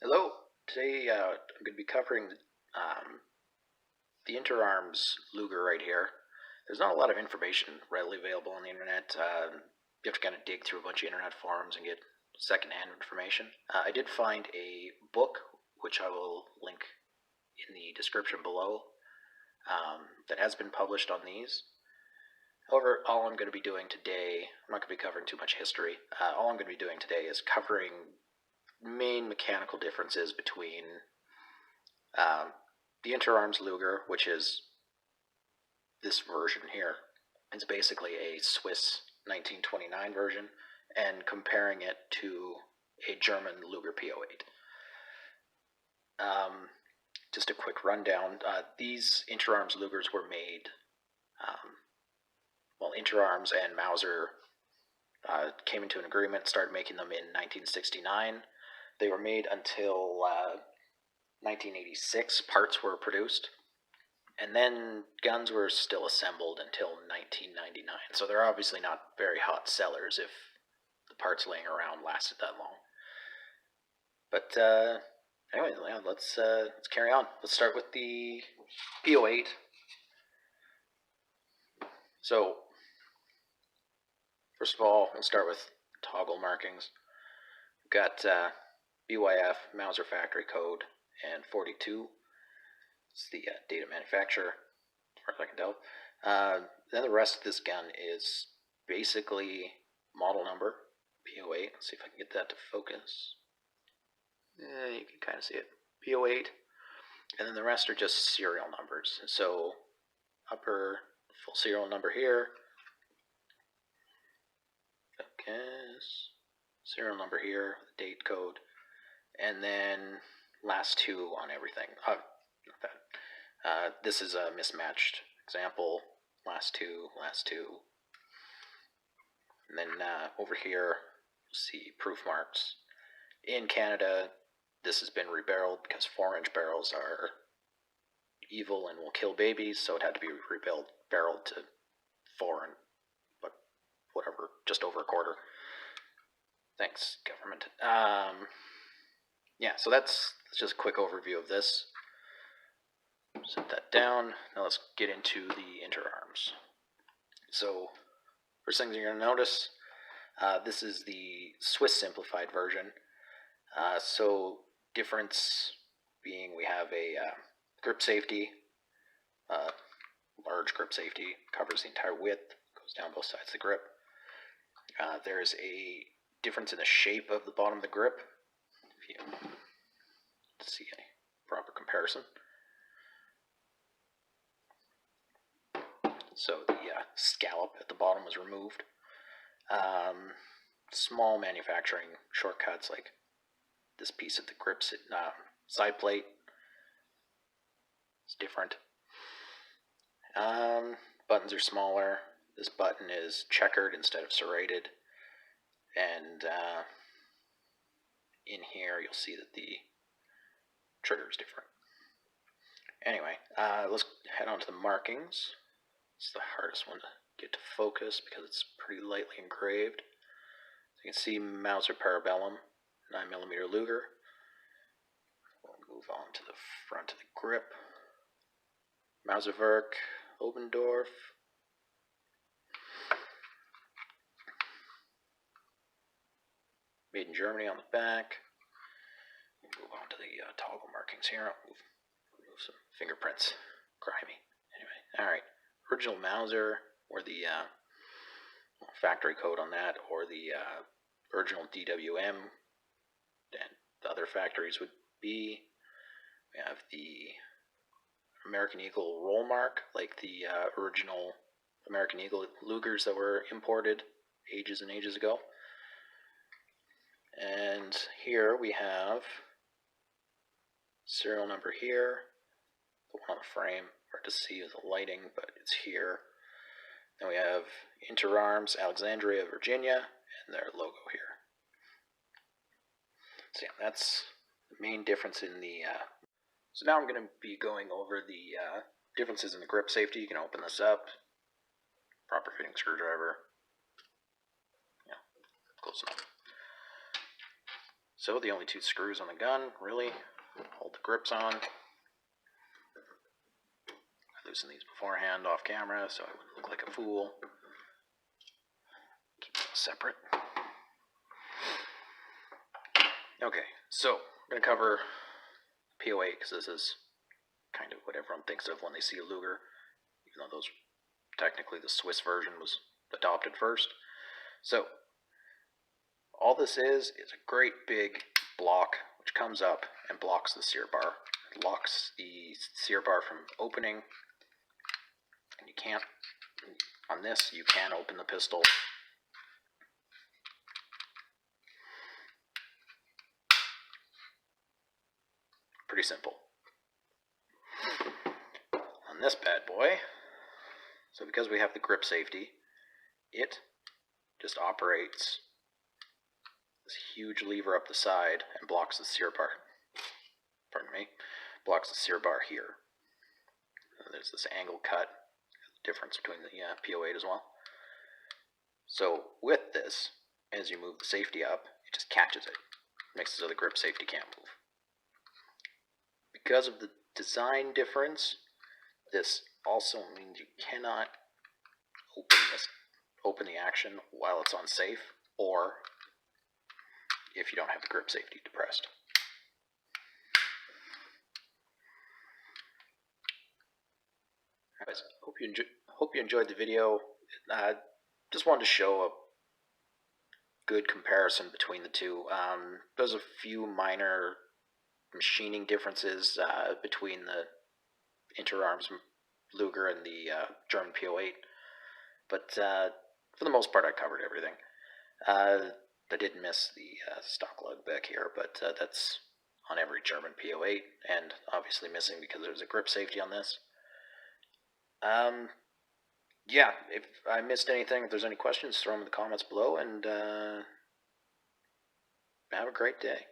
Hello. Today I'm going to be covering the Interarms Luger right here. There's not a lot of information readily available on the internet. You have to kind of dig through a bunch of internet forums and get secondhand information. I did find a book, which I will link in the description below, that has been published on these. However, all I'm going to be doing today, I'm not going to be covering too much history. All I'm going to be doing today is covering main mechanical differences between the Interarms Luger, which is this version here. It's basically a Swiss 1929 version, and comparing it to a German Luger P08. Just a quick rundown. These Interarms Lugers were made, Interarms and Mauser came into an agreement, started making them in 1969. They were made until 1986, parts were produced, and then guns were still assembled until 1999. So they're obviously not very hot sellers if the parts laying around lasted that long. But anyway, let's carry on. Let's start with the P08. So first of all, we'll start with toggle markings. We've got BYF, Mauser factory code, and 42. It's the date of manufacture, as far as I can tell. Then the rest of this gun is basically model number, P08. Let's see if I can get that to focus. You can kind of see it, P08. And then the rest are just serial numbers. So upper full serial number here. Focus. Serial number here, the date code. And then last two on everything. Not that. This is a mismatched example. Last two. And then over here, you'll see proof marks. In Canada, this has been rebarreled because 4-inch barrels are evil and will kill babies, so it had to be barreled to 4 and whatever, just over a quarter. Thanks, government. Yeah, so that's just a quick overview of this. Set that down. Now let's get into the Interarms. So, first things you're going to notice, this is the Swiss simplified version. So, difference being we have a grip safety, large grip safety, covers the entire width, goes down both sides of the grip. There's a difference in the shape of the bottom of the grip, if you see a proper comparison. So the scallop at the bottom was removed. Small manufacturing shortcuts, like this piece of the grip side plate is different. Buttons are smaller. This button is checkered instead of serrated. And in here you'll see that the trigger is different. Anyway, let's head on to the markings. It's the hardest one to get to focus because it's pretty lightly engraved. So you can see Mauser Parabellum, 9mm Luger. We'll move on to the front of the grip. Mauserwerk, Obendorf. Made in Germany on the back. We'll move on to the toggle markings here. I'll remove some fingerprints. Grimy. Anyway, alright. Original Mauser, or the factory code on that, or the original DWM, and the other factories would be, we have the American Eagle roll mark, like the original American Eagle Lugers that were imported ages and ages ago. And here we have serial number here, the one on the frame, hard to see with the lighting, but it's here. Then we have Interarms, Alexandria, Virginia, and their logo here. So yeah, that's the main difference in the... So now I'm going to be going over the differences in the grip safety. You can open this up. Proper fitting screwdriver. Yeah, close enough. So the only 2 screws on the gun, really, hold the grips on. I loosened these beforehand off camera so I wouldn't look like a fool. Keep them separate. Okay, so I'm going to cover P08 because this is kind of what everyone thinks of when they see a Luger, even though those technically the Swiss version was adopted first. So all this is a great big block which comes up and blocks the sear bar. It locks the sear bar from opening, and you can't, on this, you can open the pistol. Pretty simple. On this bad boy, so because we have the grip safety, it just operates this huge lever up the side and blocks the sear bar. Pardon me, blocks the sear bar here. There's this angle cut, difference between the P08 as well. So with this, as you move the safety up, it just catches it. Makes it so the grip safety can't move. Because of the design difference, this also means you cannot open the action while it's on safe, or if you don't have the grip safety depressed. Anyways, hope you enjoyed the video. Just wanted to show a good comparison between the two. There's a few minor machining differences between the Interarms Luger and the German P08, but for the most part I covered everything. I did miss the stock lug back here, but that's on every German P08, and obviously missing because there's a grip safety on this. Yeah, if I missed anything, if there's any questions, throw them in the comments below, and have a great day.